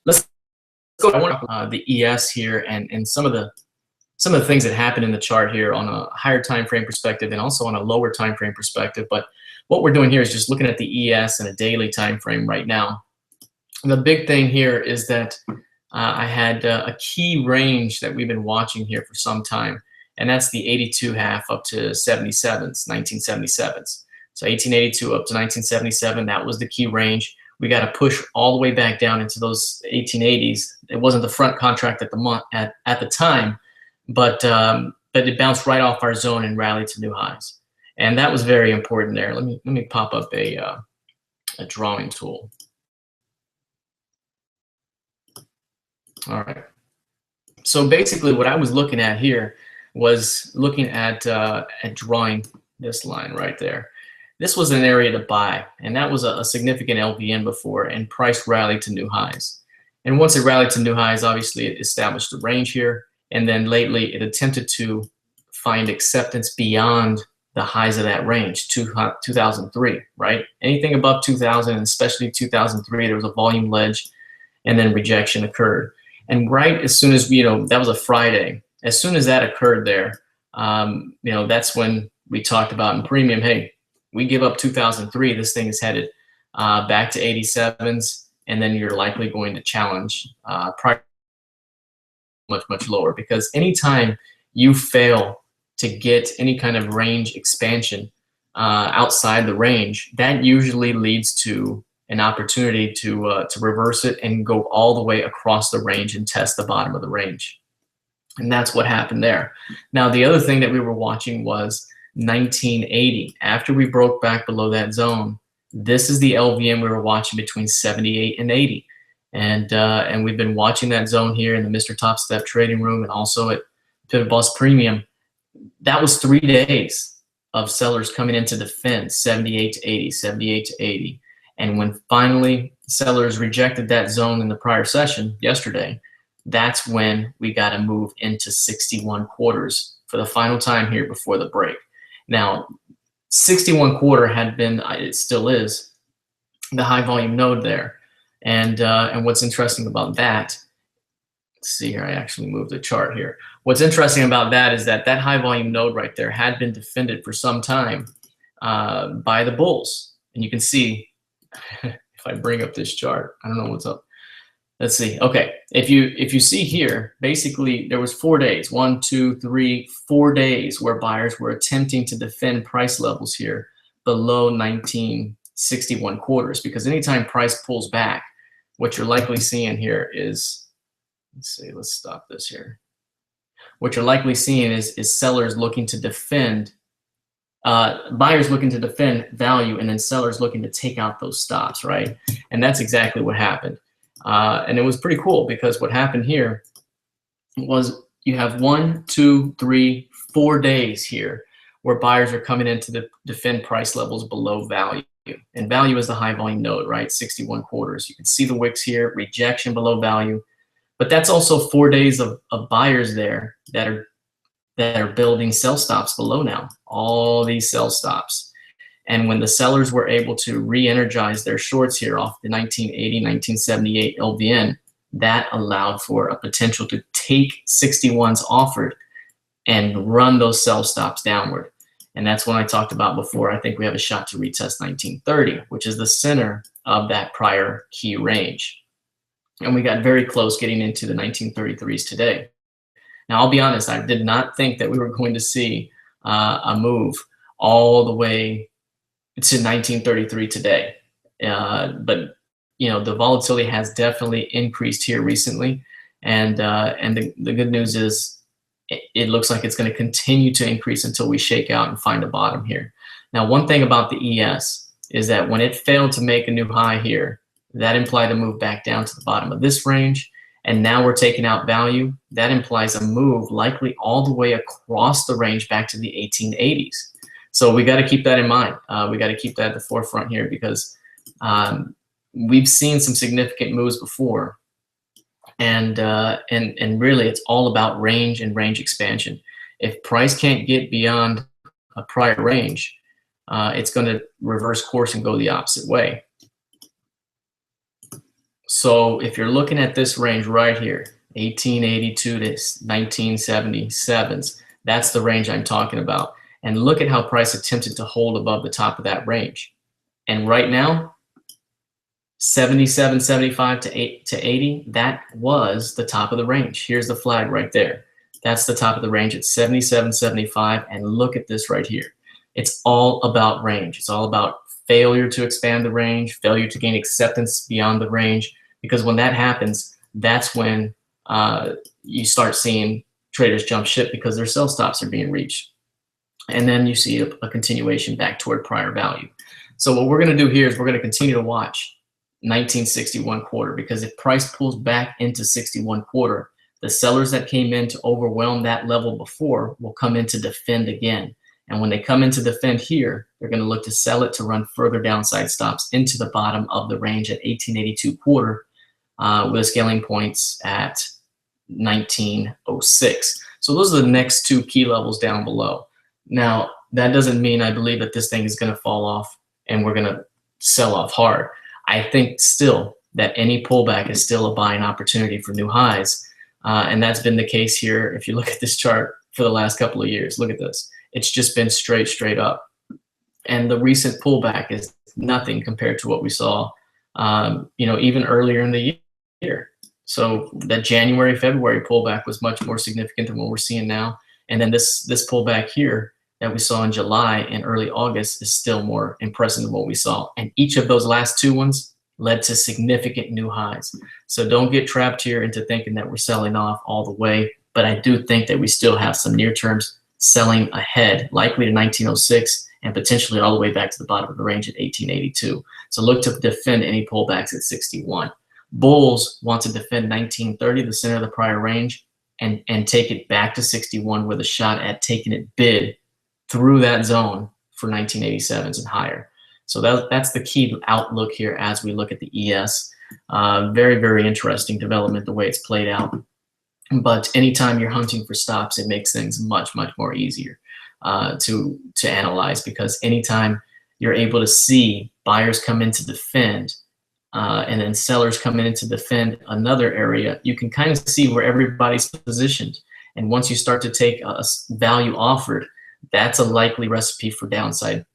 let's go. I want the ES here and some of the things that happen in the chart here on a higher time frame perspective and also on a lower time frame perspective. But what we're doing here is just looking at the ES and a daily time frame right now. And the big thing here is that I had a key range that we've been watching here for some time, and that's the 82.5 up to 77s, 1977s. So 1882 up to 1977, that was the key range. We got to push all the way back down into those 1880s. It wasn't the front contract at the time, but it bounced right off our zone and rallied to new highs, and that was very important there. Let me pop up a drawing tool. All right. So basically, what I was looking at here was looking at drawing this line right there. This was an area to buy, and that was a significant LVN before, and price rallied to new highs. And once it rallied to new highs, obviously it established a range here, and then lately it attempted to find acceptance beyond the highs of that range, 2003, right? Anything above 2000, and especially 2003, there was a volume ledge, and then rejection occurred. And right as soon as, that was a Friday, as soon as that occurred there, that's when we talked about in premium, hey, we give up 2003, this thing is headed back to 87s, and then you're likely going to challenge price much lower, because anytime you fail to get any kind of range expansion outside the range, that usually leads to an opportunity to reverse it and go all the way across the range and test the bottom of the range. And that's what happened there. Now, the other thing that we were watching was 1980. After we broke back below that zone, this is the LVM we were watching between 78 and 80. And we've been watching that zone here in the Mr. Top Step trading room and also at PivotBoss Premium. That was 3 days of sellers coming in to defend 78 to 80, 78 to 80. And when finally sellers rejected that zone in the prior session yesterday, that's when we got to move into 61 quarters for the final time here before the break. Now, 61 quarter had been, it still is, the high volume node there. And what's interesting about that, let's see here, I actually moved the chart here. What's interesting about that is that high volume node right there had been defended for some time by the bulls. And you can see, if I bring up this chart, I don't know what's up. Let's see. Okay, if you see here, basically there was 4 days, 1, 2, 3, 4 days where buyers were attempting to defend price levels here below 1961 quarters, because anytime price pulls back, what you're likely seeing here is, let's stop this here. What you're likely seeing is sellers looking to defend, buyers looking to defend value, and then sellers looking to take out those stops, right? And that's exactly what happened. And it was pretty cool, because what happened here was you have 1, 2, 3, 4 days here where buyers are coming in to defend price levels below value. And value is the high volume node, right? 61 quarters. You can see the wicks here, rejection below value. But that's also 4 days of buyers there that are building sell stops below now, all these sell stops. And when the sellers were able to re-energize their shorts here off the 1980, 1978 LVN, that allowed for a potential to take 61s offered and run those sell stops downward. And that's when I talked about before, I think we have a shot to retest 1930, which is the center of that prior key range. And we got very close getting into the 1933s today. Now, I'll be honest, I did not think that we were going to see a move all the way to 1933 today. But the volatility has definitely increased here recently. And the good news is it looks like it's going to continue to increase until we shake out and find a bottom here. Now, one thing about the ES is that when it failed to make a new high here, that implied a move back down to the bottom of this range. And now we're taking out value. That implies a move likely all the way across the range back to the 1880s. So we got to keep that in mind. We got to keep that at the forefront here, because we've seen some significant moves before. And really, it's all about range and range expansion. If price can't get beyond a prior range, it's going to reverse course and go the opposite way. So if you're looking at this range right here, 1882 to 1977s, that's the range I'm talking about. And look at how price attempted to hold above the top of that range. And right now, 77, 75 to 80, that was the top of the range. Here's the flag right there. That's the top of the range at 77, 75. And look at this right here. It's all about range. It's all about failure to expand the range, failure to gain acceptance beyond the range. Because when that happens, that's when you start seeing traders jump ship because their sell stops are being reached. And then you see a continuation back toward prior value. So what we're going to do here is we're going to continue to watch 1961 quarter, because if price pulls back into 61 quarter, the sellers that came in to overwhelm that level before will come in to defend again. And when they come in to defend here, they're going to look to sell it to run further downside stops into the bottom of the range at 1882 quarter with scaling points at 1906. So those are the next two key levels down below. Now, that doesn't mean I believe that this thing is going to fall off and we're going to sell off hard. I think still that any pullback is still a buying opportunity for new highs. And that's been the case here. If you look at this chart for the last couple of years, look at this. It's just been straight up. And the recent pullback is nothing compared to what we saw, even earlier in the year. So that January, February pullback was much more significant than what we're seeing now. And then this pullback here that we saw in July and early August is still more impressive than what we saw. And each of those last two ones led to significant new highs. So don't get trapped here into thinking that we're selling off all the way. But I do think that we still have some near-term selling ahead, likely to 1906 and potentially all the way back to the bottom of the range at 1882. So look to defend any pullbacks at 61. Bulls want to defend 1930, the center of the prior range, and take it back to 61 with a shot at taking it bid through that zone for 1987s and higher. So that's the key outlook here as we look at the ES. Very, very interesting development, the way it's played out. But anytime you're hunting for stops, it makes things much more easier to analyze, because anytime you're able to see buyers come in to defend and then sellers come in to defend another area, you can kind of see where everybody's positioned. And once you start to take a value offered, that's a likely recipe for downside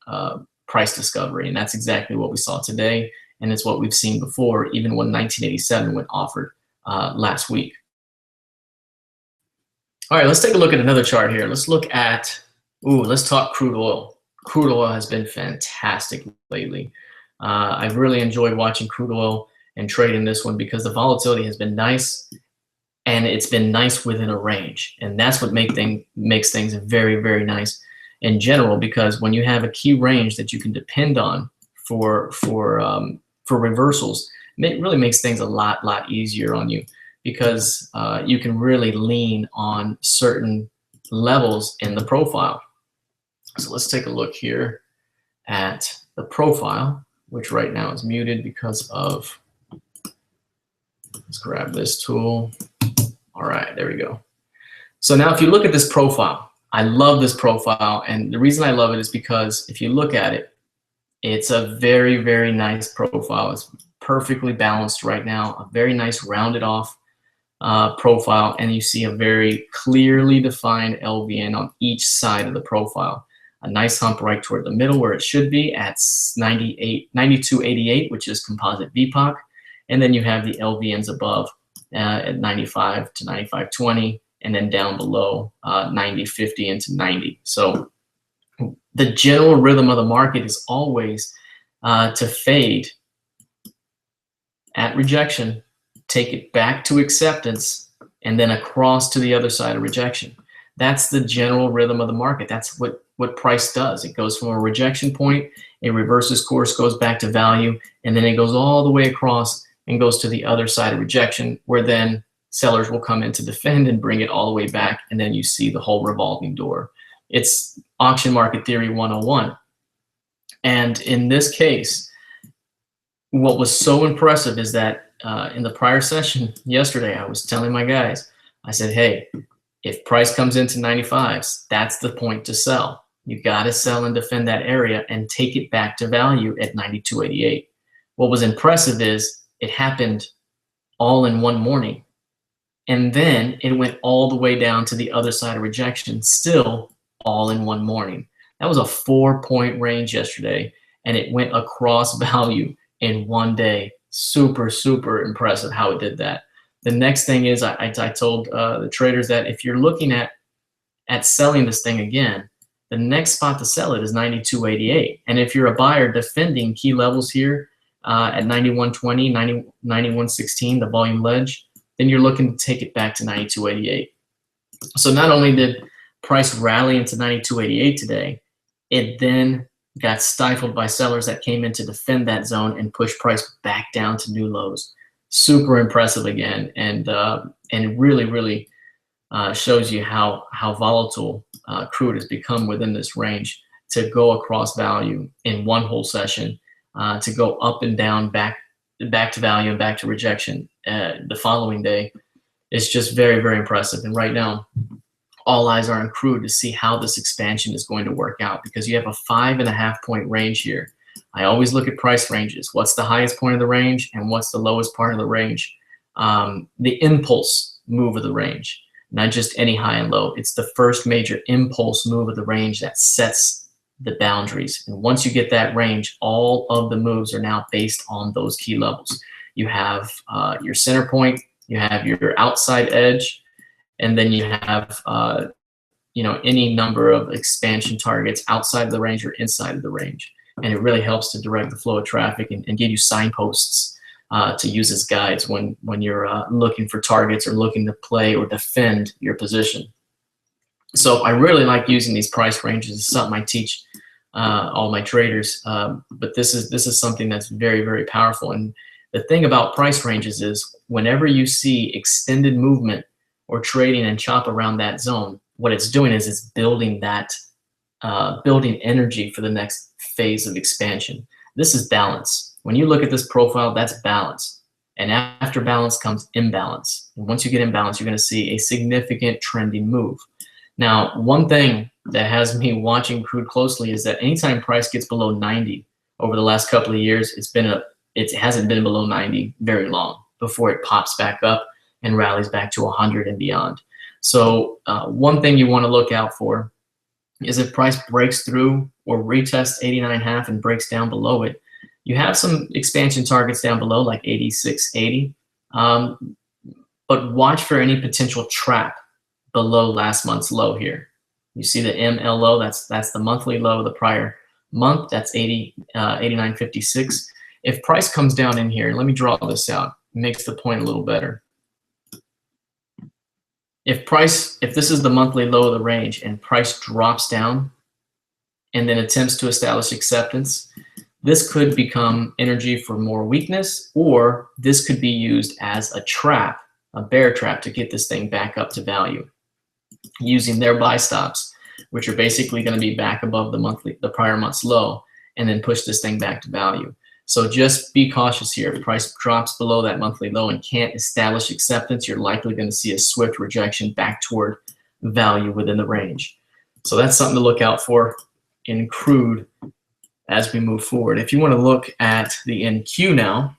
price discovery. And that's exactly what we saw today. And it's what we've seen before, even when 1987 went offered last week. All right, let's take a look at another chart here. Let's look at, let's talk crude oil. Crude oil has been fantastic lately. I've really enjoyed watching crude oil and trading this one because the volatility has been nice, and it's been nice within a range. And that's what makes things very, very nice in general, because when you have a key range that you can depend on for reversals, it really makes things a lot easier on you, because you can really lean on certain levels in the profile. So let's take a look here at the profile, which right now is muted because of, let's grab this tool. All right, there we go. So now if you look at this profile, I love this profile. And the reason I love it is because if you look at it, it's a very, very nice profile. It's perfectly balanced right now, a very nice rounded off profile. And you see a very clearly defined LVN on each side of the profile. A nice hump right toward the middle where it should be at 92.88, which is composite VPOC. And then you have the LVNs above at 95 to 95.20, and then down below 90.50 into 90. So the general rhythm of the market is always to fade at rejection, take it back to acceptance, and then across to the other side of rejection. That's the general rhythm of the market. That's what price does. It goes from a rejection point, it reverses course, goes back to value, and then it goes all the way across and goes to the other side of rejection, where then sellers will come in to defend and bring it all the way back, and then you see the whole revolving door. It's auction market theory 101. And in this case, what was so impressive is that in the prior session yesterday, I was telling my guys, I said, hey, if price comes into 95s, that's the point to sell. You got to sell and defend that area and take it back to value at 92.88. What was impressive is it happened all in one morning. And then it went all the way down to the other side of rejection, still all in one morning. That was a 4-point range yesterday, and it went across value in one day. Super, super impressive how it did that. The next thing is I told the traders that if you're looking at selling this thing again, the next spot to sell it is 92.88. And if you're a buyer defending key levels here at 91.20, 91.16, the volume ledge, then you're looking to take it back to 92.88. So not only did price rally into 92.88 today, it then got stifled by sellers that came in to defend that zone and push price back down to new lows. Super impressive again, and it really, really shows you how volatile crude has become within this range to go across value in one whole session, to go up and down, back to value and back to rejection the following day. It's just very, very impressive. And right now, all eyes are on crude to see how this expansion is going to work out, because you have a 5.5-point range here. I always look at price ranges. What's the highest point of the range and what's the lowest part of the range? The impulse move of the range, not just any high and low. It's the first major impulse move of the range that sets the boundaries. And once you get that range, all of the moves are now based on those key levels. You have your center point, you have your outside edge, and then you have any number of expansion targets outside of the range or inside of the range. And it really helps to direct the flow of traffic and give you signposts to use as guides when you're looking for targets or looking to play or defend your position. So I really like using these price ranges. It's something I teach all my traders, but this is something that's very, very powerful. And the thing about price ranges is whenever you see extended movement or trading and chop around that zone, what it's doing is it's building that building energy for the next phase of expansion. This is balance. When you look at this profile, that's balance. And after balance comes imbalance. And once you get imbalance, you're going to see a significant trending move. Now, one thing that has me watching crude closely is that anytime price gets below 90 over the last couple of years, it hasn't been below 90 very long before it pops back up and rallies back to 100 and beyond. So one thing you want to look out for is if price breaks through or retests 89.5 and breaks down below it, you have some expansion targets down below like 86.80, but watch for any potential trap below last month's low here. You see the MLO, that's the monthly low of the prior month, that's 89.56. If price comes down in here, let me draw this out, it makes the point a little better. If this is the monthly low of the range and price drops down and then attempts to establish acceptance, this could become energy for more weakness, or this could be used as a trap, a bear trap, to get this thing back up to value using their buy stops, which are basically going to be back above the prior month's low, and then push this thing back to value. So just be cautious here. If price drops below that monthly low and can't establish acceptance, you're likely going to see a swift rejection back toward value within the range. So that's something to look out for in crude as we move forward. If you want to look at the NQ now,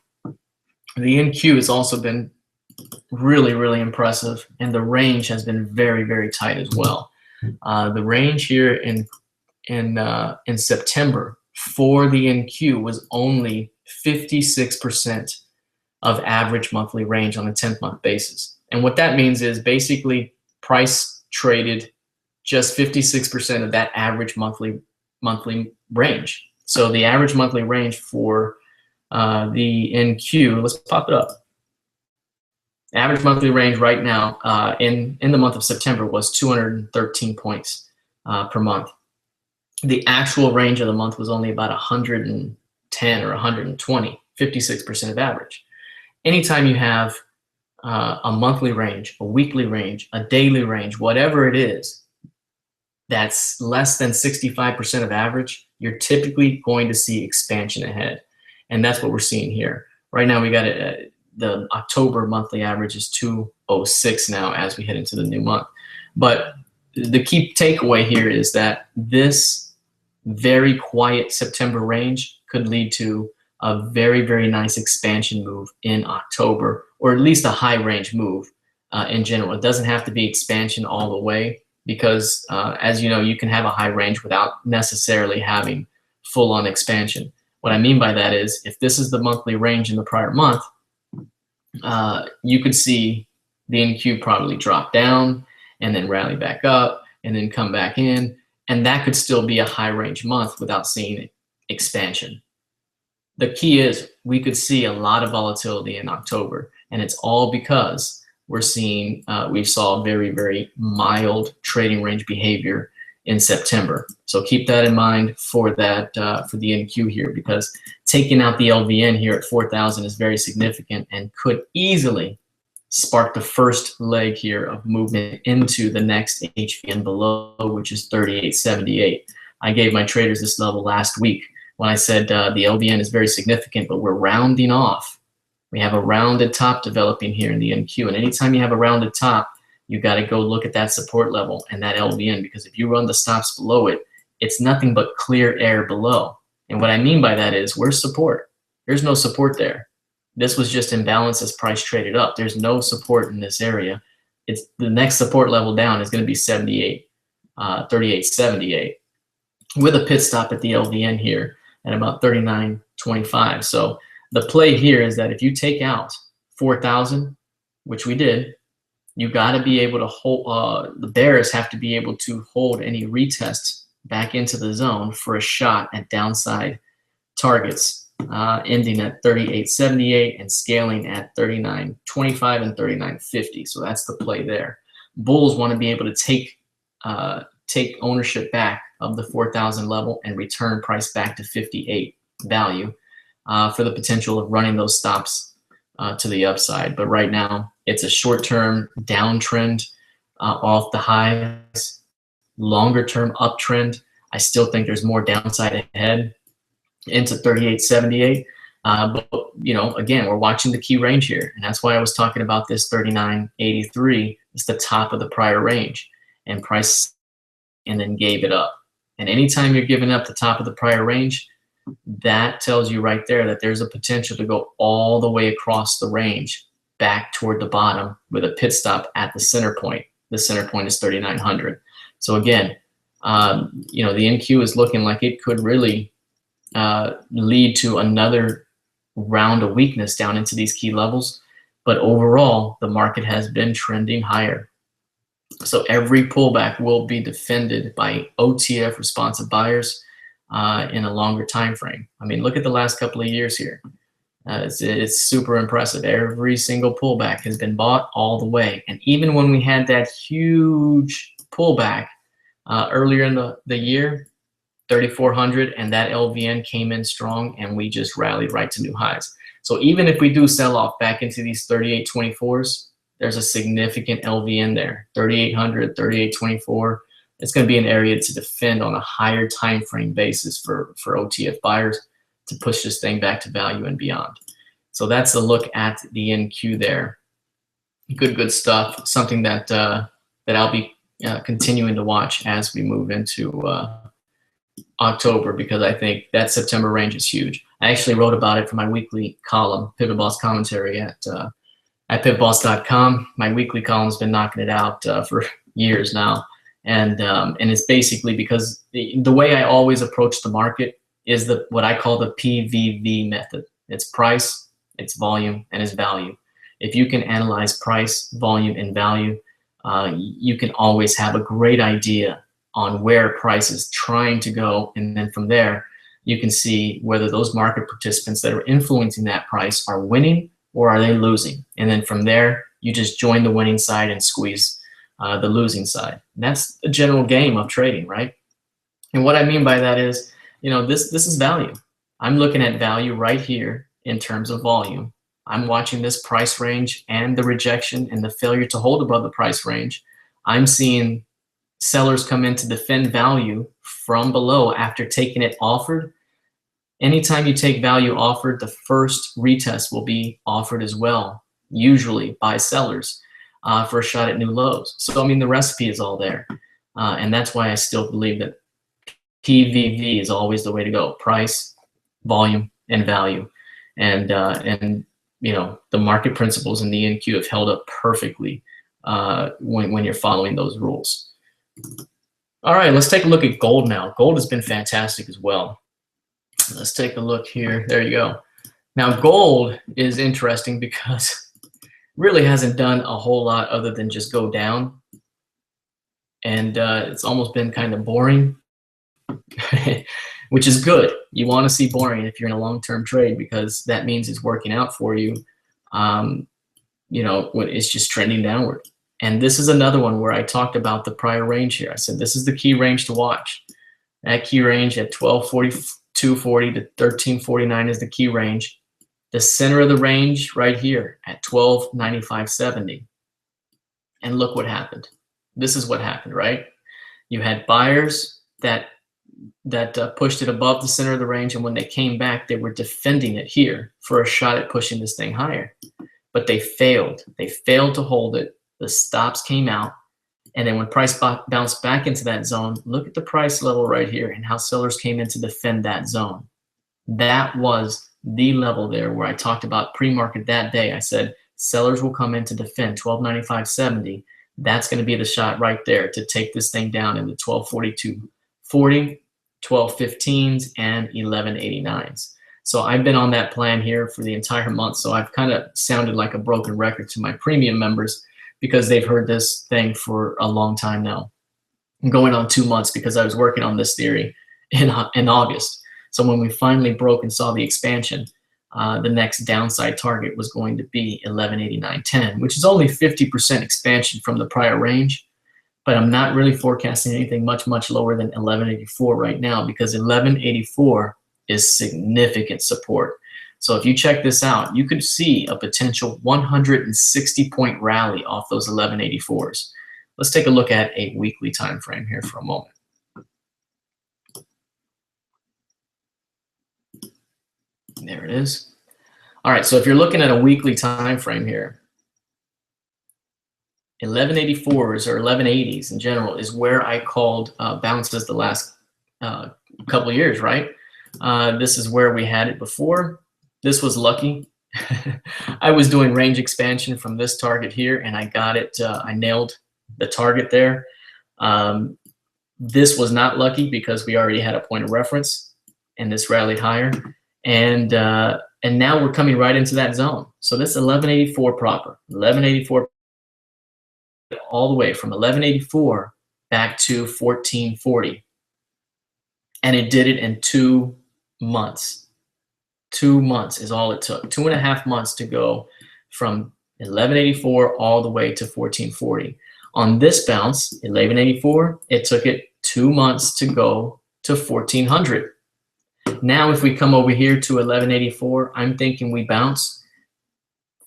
the NQ has also been really, really impressive, and the range has been very, very tight as well. The range here in September for the NQ was only 56% of average monthly range on a 10-month basis. And what that means is basically price traded just 56% of that average monthly range. So the average monthly range for the NQ, let's pop it up. Average monthly range right now in the month of September was 213 points per month. The actual range of the month was only about 110 or 120, 56% of average. Anytime you have a monthly range, a weekly range, a daily range, whatever it is, that's less than 65% of average, you're typically going to see expansion ahead. And that's what we're seeing here. Right now we got the October monthly average is 206 now as we head into the new month. But the key takeaway here is that this very quiet September range could lead to a very, very nice expansion move in October, or at least a high range move in general. It doesn't have to be expansion all the way, because as you know, you can have a high range without necessarily having full on expansion. What I mean by that is, if this is the monthly range in the prior month, you could see the NQ probably drop down and then rally back up and then come back in, and that could still be a high range month without seeing expansion. The key is we could see a lot of volatility in October, and it's all because we're seeing we saw very, very mild trading range behavior in September. So keep that in mind for that for the NQ here, because taking out the LVN here at 4,000 is very significant and could easily spark the first leg here of movement into the next HVN below, which is 38.78. I gave my traders this level last week when I said the LVN is very significant, but we're rounding off. We have a rounded top developing here in the NQ, and anytime you have a rounded top, you got to go look at that support level and that LVN, because if you run the stops below it, it's nothing but clear air below. And what I mean by that is, where's support? There's no support there. This was just imbalance as price traded up. There's no support in this area. It's the next support level down is going to be 38.78, with a pit stop at the LVN here at about 39.25. So the play here is that if you take out 4,000, which we did, you got to be able to hold, the bears have to be able to hold any retests back into the zone for a shot at downside targets, ending at 38.78 and scaling at 39.25 and 39.50. So that's the play there. Bulls want to be able to take ownership back of the 4,000 level and return price back to 58 value for the potential of running those stops to the upside. But right now, it's a short-term downtrend off the highs, longer-term uptrend. I still think there's more downside ahead into 38.78. But, you know, again, we're watching the key range here, and that's why I was talking about this 39.83. It's the top of the prior range, and price and then gave it up. And anytime you're giving up the top of the prior range, that tells you right there that there's a potential to go all the way across the range back toward the bottom with a pit stop at the center point. The center point is 3,900. So again, you know, the NQ is looking like it could really lead to another round of weakness down into these key levels. But overall, the market has been trending higher. So every pullback will be defended by OTF responsive buyers in a longer time frame. I mean, look at the last couple of years here. It's super impressive. Every single pullback has been bought all the way. And even when we had that huge pullback earlier in the year, 3,400, and that LVN came in strong, and we just rallied right to new highs. So even if we do sell off back into these 38.24s, there's a significant LVN there, 3,800, 38.24. It's going to be an area to defend on a higher time frame basis for OTF buyers to push this thing back to value and beyond. So that's a look at the NQ there. Good stuff. Something that that I'll be continuing to watch as we move into October, because I think that September range is huge. I actually wrote about it for my weekly column, PivotBoss Commentary at PivotBoss.com. My weekly column's been knocking it out for years now. And it's basically because the way I always approach the market is what I call the PVV method. It's price, it's volume, and it's value. If you can analyze price, volume, and value, you can always have a great idea on where price is trying to go. And then from there, you can see whether those market participants that are influencing that price are winning or are they losing. And then from there, you just join the winning side and squeeze the losing side. And that's the general game of trading, right? And what I mean by that is, you know, this is value. I'm looking at value right here in terms of volume. I'm watching this price range and the rejection and the failure to hold above the price range. I'm seeing sellers come in to defend value from below after taking it offered. Anytime you take value offered, the first retest will be offered as well, usually by sellers for a shot at new lows. So, I mean, the recipe is all there. And that's why I still believe that PVV is always the way to go. Price, volume, and value. And you know, the market principles in the NQ have held up perfectly when you're following those rules. All right, let's take a look at gold now. Gold has been fantastic as well. Let's take a look here. There you go. Now, gold is interesting because it really hasn't done a whole lot other than just go down. And it's almost been kind of boring, which is good. You want to see boring if you're in a long-term trade, because that means it's working out for you. You know, when it's just trending downward. And this is another one where I talked about the prior range here. I said this is the key range to watch. That key range at 1242.40 to 1349 is the key range. The center of the range right here at 1295.70. And look what happened. This is what happened, right? You had buyers that pushed it above the center of the range, and when they came back, they were defending it here for a shot at pushing this thing higher. But they failed. They failed to hold it. The stops came out, and then when price bounced back into that zone, look at the price level right here and how sellers came in to defend that zone. That was the level there where I talked about pre-market that day. I said sellers will come in to defend 1295.70. That's going to be the shot right there to take this thing down into 1242.40, 1215s, and 1189s. So I've been on that plan here for the entire month. So I've kind of sounded like a broken record to my premium members, because they've heard this thing for a long time now. I'm going on 2 months because I was working on this theory in August. So when we finally broke and saw the expansion, the next downside target was going to be 1189.10, which is only 50% expansion from the prior range. But I'm not really forecasting anything much lower than 1184 right now, because 1184 is significant support. So if you check this out, you could see a potential 160-point rally off those 1184s. Let's take a look at a weekly time frame here for a moment. There it is. All right, so if you're looking at a weekly time frame here, 1184s or 1180s in general is where I called bounces the last couple of years, right? This is where we had it before. This was lucky. I was doing range expansion from this target here, and I got it. I nailed the target there. This was not lucky because we already had a point of reference, and this rallied higher. And now we're coming right into that zone. So this 1184 proper, 1184 all the way from 1184 back to 1440. And it did it in 2 months. 2 months is all it took. 2.5 months to go from 1184 all the way to 1440. On this bounce, 1184, it took it 2 months to go to 1400. Now, if we come over here to 1184, I'm thinking we bounce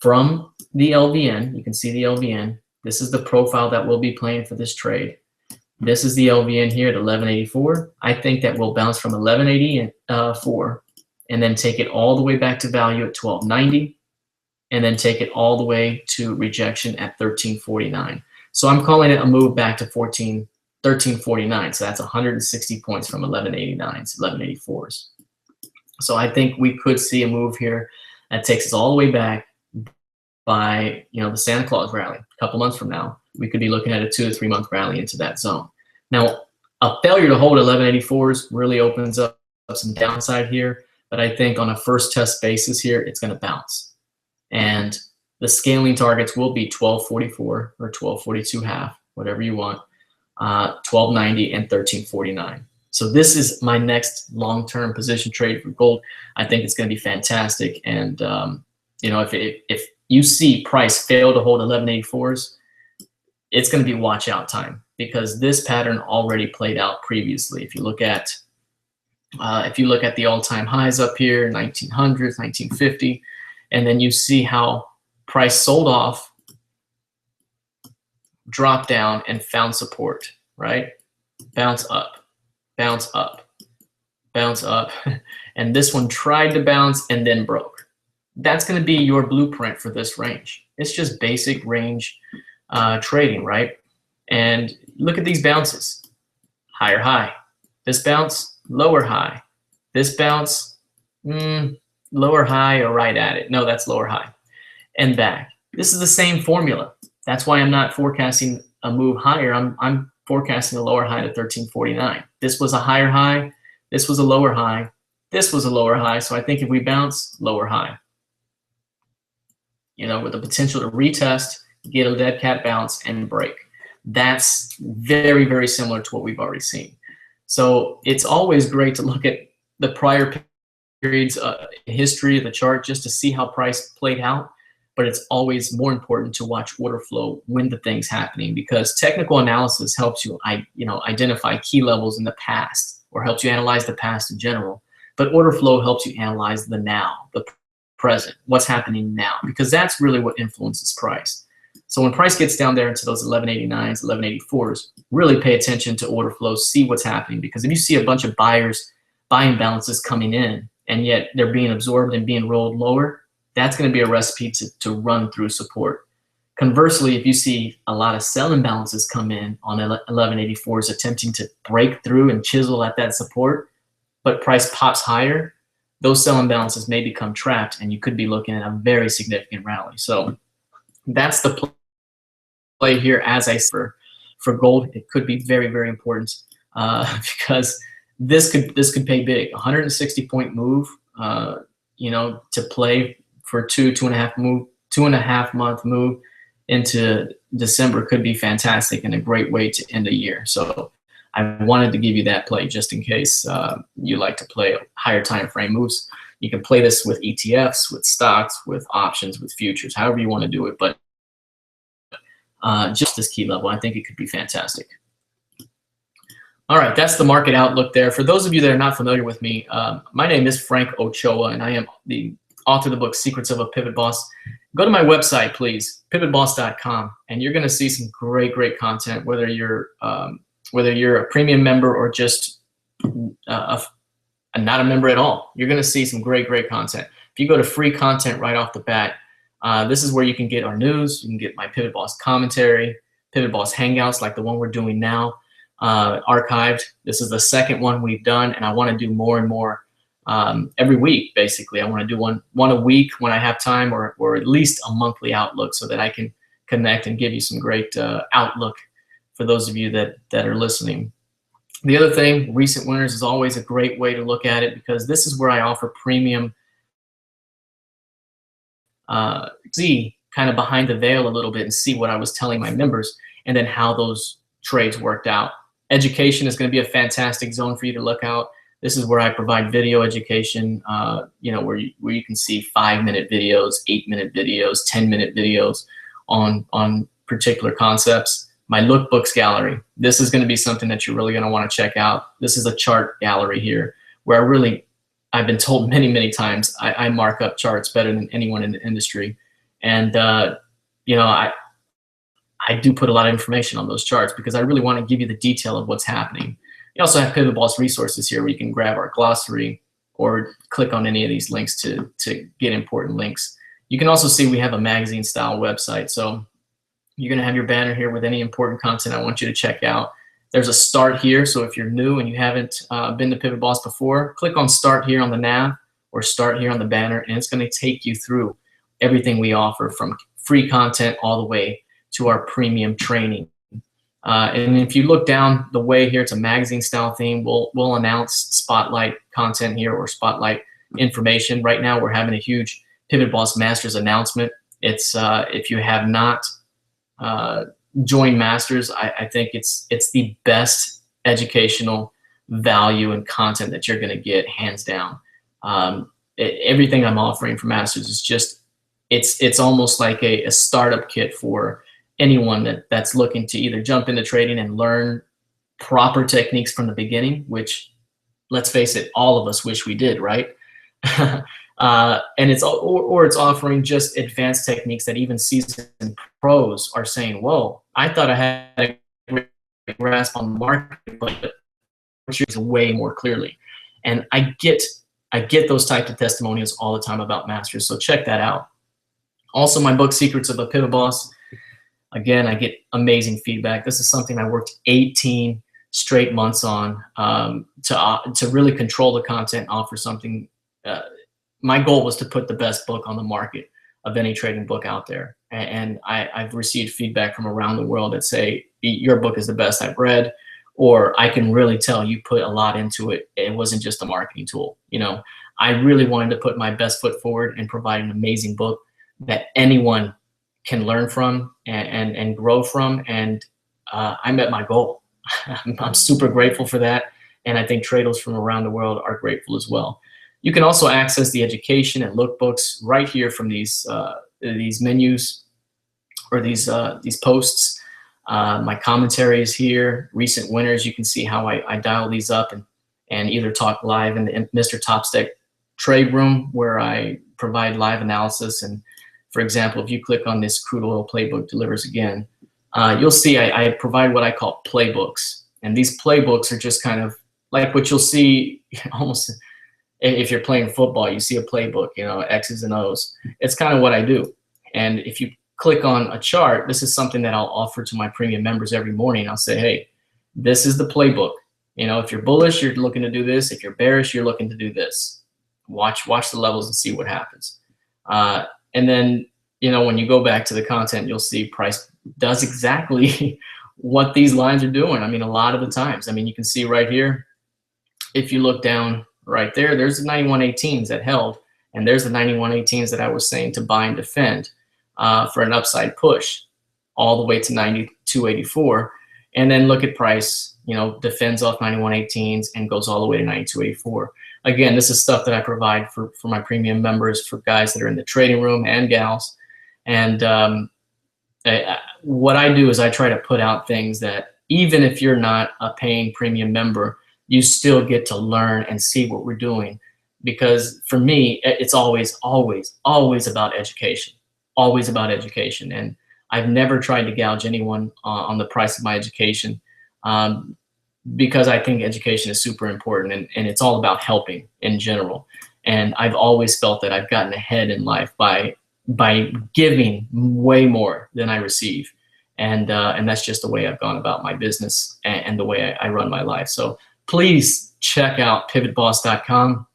from the LVN. You can see the LVN. This is the profile that we'll be playing for this trade. This is the LVN here at 1184. I think that we'll bounce from 1184 and then take it all the way back to value at 1290, and then take it all the way to rejection at 1349. So I'm calling it a move back to 1349. So that's 160 points from 1189s, 1184s. So I think we could see a move here that takes us all the way back by, you know, the Santa Claus rally. A couple months from now, we could be looking at a 2 to 3 month rally into that zone. Now, a failure to hold 1184s really opens up some downside here, but I think on a first test basis here, it's going to bounce. And the scaling targets will be 1244 or 1242.5, whatever you want, 1290 and 1349. So this is my next long-term position trade for gold. I think it's going to be fantastic. And you know, if you see price fail to hold 1184s, it's going to be watch out time, because this pattern already played out previously. If you look at the all-time highs up here, 1900s, 1950, and then you see how price sold off, dropped down, and found support, right? Bounce up, bounce up, bounce up. And this one tried to bounce and then broke. That's going to be your blueprint for this range. It's just basic range trading, right? And look at these bounces. Higher high. This bounce, lower high. This bounce, lower high or right at it. No, that's lower high and back. This is the same formula. That's why I'm not forecasting a move higher. I'm forecasting a lower high to 1349. This was a higher high. This was a lower high. This was a lower high. So I think if we bounce, lower high, you know, with the potential to retest, get a dead cat bounce and break. That's very, very similar to what we've already seen. So it's always great to look at the prior periods in history of the chart just to see how price played out. But it's always more important to watch order flow when the thing's happening, because technical analysis helps you, identify key levels in the past, or helps you analyze the past in general. But order flow helps you analyze the now, the present, what's happening now, because that's really what influences price. So when price gets down there into those 1189s, 1184s, really pay attention to order flows, see what's happening, because if you see a bunch of buyers buying balances coming in and yet they're being absorbed and being rolled lower, that's going to be a recipe to run through support. Conversely, if you see a lot of sell imbalances come in on 1184s attempting to break through and chisel at that support, but price pops higher, those sell imbalances may become trapped and you could be looking at a very significant rally. So that's the play here. As I said, for gold, it could be very, very important because this could pay big. 160 point move, to play for 2.5 month move into December could be fantastic and a great way to end the year. So I wanted to give you that play just in case you like to play higher time frame moves. You can play this with ETFs, with stocks, with options, with futures, however you want to do it. But just this key level, I think it could be fantastic. All right, that's the market outlook there. For those of you that are not familiar with me, my name is Frank Ochoa, and I am the author of the book Secrets of a Pivot Boss. Go to my website, please, pivotboss.com, and you're going to see some great, great content, whether you're a premium member or just not a member at all. You're going to see some great, great content. If you go to free content right off the bat, this is where you can get our news. You can get my Pivot Boss commentary, Pivot Boss Hangouts like the one we're doing now, archived. This is the second one we've done, and I want to do more and more every week. Basically, I want to do one a week when I have time, or at least a monthly outlook, so that I can connect and give you some great outlook for those of you that are listening. The other thing, recent winners is always a great way to look at it, because this is where I offer premium, see kind of behind the veil a little bit and see what I was telling my members and then how those trades worked out. Education is going to be a fantastic zone for you to look out. This is where I provide video education, where you can see 5-minute videos, 8-minute videos, 10-minute videos on particular concepts. My lookbooks gallery, this is going to be something that you're really going to want to check out. This is a chart gallery here where I've been told many, many times I mark up charts better than anyone in the industry. And, I do put a lot of information on those charts because I really want to give you the detail of what's happening. You also have PivotBoss resources here where you can grab our glossary or click on any of these links to get important links. You can also see we have a magazine style website. So you're going to have your banner here with any important content I want you to check out. There's a start here. So if you're new and you haven't been to PivotBoss before, click on start here on the nav or start here on the banner, and it's going to take you through everything we offer, from free content all the way to our premium training. And if you look down the way here, it's a magazine style theme. We'll announce spotlight content here or spotlight information. Right now we're having a huge PivotBoss Masters announcement. It's if you have not joined Masters, I think it's the best educational value and content that you're going to get, hands down. Everything I'm offering for Masters is just it's almost like a startup kit for anyone that's looking to either jump into trading and learn proper techniques from the beginning, which, let's face it, all of us wish we did, right? And it's offering just advanced techniques that even seasoned pros are saying, whoa, I thought I had a great grasp on the market, but it's way more clearly. And I get those types of testimonials all the time about Masters, so check that out. Also, my book, Secrets of a Pivot Boss. Again, I get amazing feedback. This is something I worked 18 straight months on to really control the content, offer something my goal was to put the best book on the market of any trading book out there. And I've received feedback from around the world that say, your book is the best I've read, or I can really tell you put a lot into it. It wasn't just a marketing tool. You know, I really wanted to put my best foot forward and provide an amazing book that anyone can learn from and grow from. And I met my goal. I'm super grateful for that. And I think traders from around the world are grateful as well. You can also access the education and lookbooks right here from these menus or these posts. My commentary is here. Recent winners, you can see how I dial these up and either talk live in the Mr. Topstack trade room where I provide live analysis. And for example, if you click on this Crude Oil Playbook Delivers Again, you'll see I provide what I call playbooks. And these playbooks are just kind of like what you'll see almost if you're playing football, you see a playbook, you know, X's and O's. It's kind of what I do. And if you click on a chart, this is something that I'll offer to my premium members every morning. I'll say, hey, this is the playbook. You know, if you're bullish, you're looking to do this. If you're bearish, you're looking to do this. Watch the levels and see what happens. And then, you know, when you go back to the content, you'll see price does exactly what these lines are doing. I mean, a lot of the times. I mean, you can see right here, if you look down right there, there's the 91.18s that held, and there's the 91.18s that I was saying to buy and defend for an upside push all the way to 92.84. And then look at price, you know, defends off 91.18s and goes all the way to 92.84. Again, this is stuff that I provide for my premium members, for guys that are in the trading room and gals. And what I do is I try to put out things that even if you're not a paying premium member, you still get to learn and see what we're doing. Because for me, it's always about education, always about education. And I've never tried to gouge anyone on the price of my education because I think education is super important, and it's all about helping in general. And I've always felt that I've gotten ahead in life by giving way more than I receive. And that's just the way I've gone about my business and the way I run my life. So please check out pivotboss.com.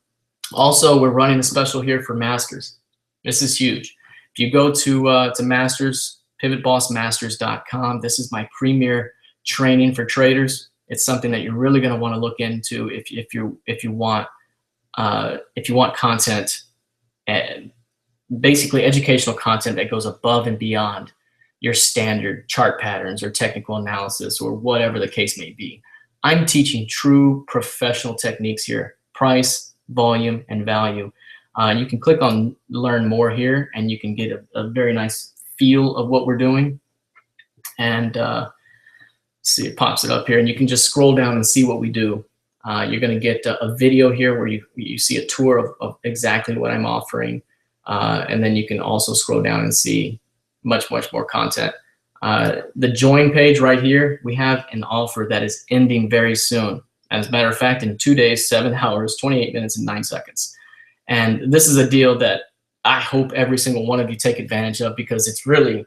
Also, we're running a special here for masters. This is huge. If you go to masters, pivotbossmasters.com, this is my premier training for traders. It's something that you're really going to want to look into if you want content, basically educational content that goes above and beyond your standard chart patterns or technical analysis or whatever the case may be. I'm teaching true professional techniques here: price, volume, and value. You can click on learn more here and you can get a very nice feel of what we're doing. And see, it pops it up here, and you can just scroll down and see what we do. You're going to get a video here where you see a tour of exactly what I'm offering. And then you can also scroll down and see much more content. The join page right here, we have an offer that is ending very soon. As a matter of fact, in 2 days, 7 hours, 28 minutes, and 9 seconds. And this is a deal that I hope every single one of you take advantage of, because it's really,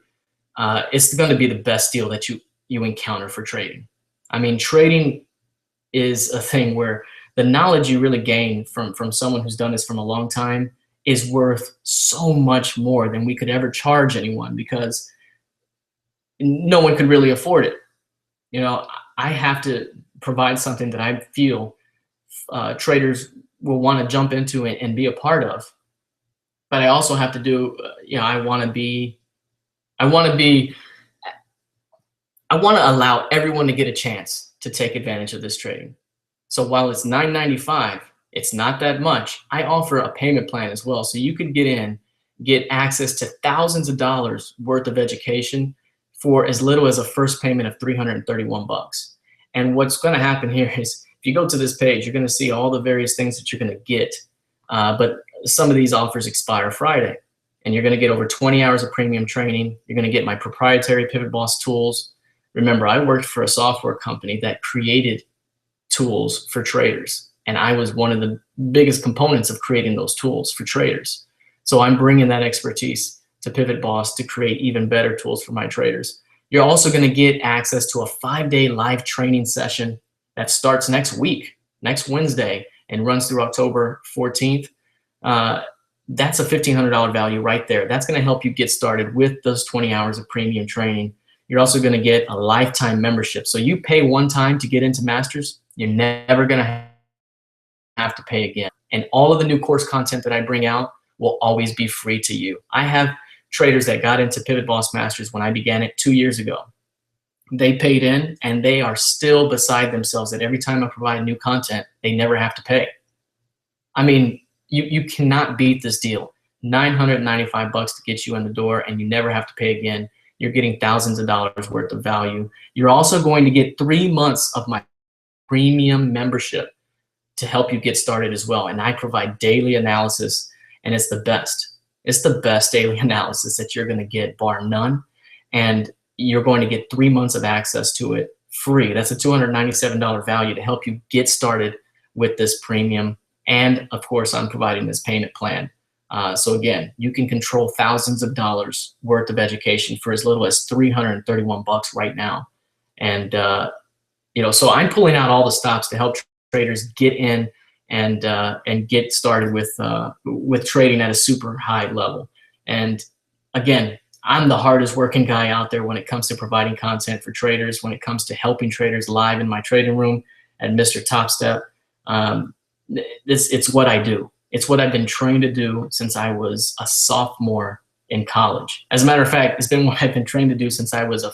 it's going to be the best deal that you encounter for trading. I mean, trading is a thing where the knowledge you really gain from someone who's done this from a long time is worth so much more than we could ever charge anyone, because no one could really afford it. You know, I have to provide something that I feel traders will want to jump into and be a part of. But I also have to do, you know, I want to allow everyone to get a chance to take advantage of this trading. So while it's $9.95, it's not that much. I offer a payment plan as well, so you can get access to thousands of dollars worth of education for as little as a first payment of $331. And what's going to happen here is, if you go to this page, you're going to see all the various things that you're going to get. But some of these offers expire Friday, and you're going to get over 20 hours of premium training. You're going to get my proprietary PivotBoss tools. Remember, I worked for a software company that created tools for traders, and I was one of the biggest components of creating those tools for traders. So I'm bringing that expertise to PivotBoss to create even better tools for my traders. You're also going to get access to a 5-day live training session that starts next week, next Wednesday, and runs through October 14th. That's a $1,500 value right there. That's going to help you get started with those 20 hours of premium training. You're also going to get a lifetime membership. So you pay one time to get into Masters, you're never going to have to pay again. And all of the new course content that I bring out will always be free to you. I have traders that got into PivotBoss Masters when I began it 2 years ago. They paid in and they are still beside themselves that every time I provide new content, they never have to pay. I mean, you cannot beat this deal. $995 to get you in the door, and you never have to pay again. You're getting thousands of dollars worth of value. You're also going to get 3 months of my premium membership to help you get started as well. And I provide daily analysis, and it's the best. It's the best daily analysis that you're going to get, bar none. And you're going to get 3 months of access to it free. That's a $297 value to help you get started with this premium. And of course, I'm providing this payment plan. So again, you can control thousands of dollars worth of education for as little as $331 right now. And so I'm pulling out all the stops to help traders get in and get started with trading at a super high level. And again, I'm the hardest working guy out there when it comes to providing content for traders, when it comes to helping traders live in my trading room at Mr. Top Step. It's what I do. It's what I've been trained to do since I was a sophomore in college. As a matter of fact, it's been what I've been trained to do since I was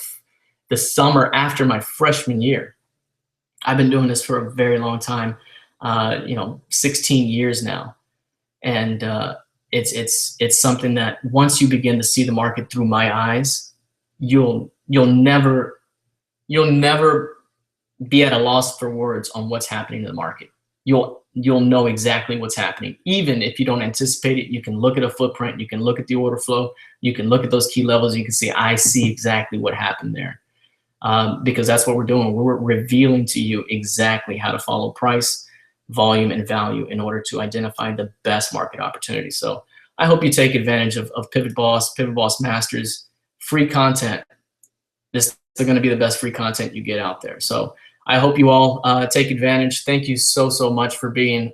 the summer after my freshman year. I've been doing this for a very long time, 16 years now. And it's something that once you begin to see the market through my eyes, you'll never be at a loss for words on what's happening in the market. You'll know exactly what's happening. Even if you don't anticipate it, you can look at a footprint, you can look at the order flow, you can look at those key levels, you can see, I see exactly what happened there. Because that's what we're doing. We're revealing to you exactly how to follow price, volume, and value in order to identify the best market opportunity. So I hope you take advantage of PivotBoss Masters, free content. This is going to be the best free content you get out there. So I hope you all take advantage. Thank you so much for being,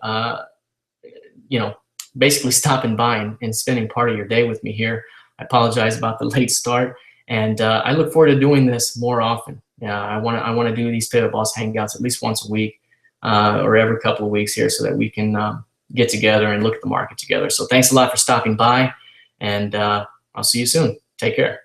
basically stopping by and spending part of your day with me here. I apologize about the late start, and I look forward to doing this more often. I want to do these PivotBoss Hangouts at least once a week or every couple of weeks here, so that we can get together and look at the market together. So thanks a lot for stopping by, and I'll see you soon. Take care.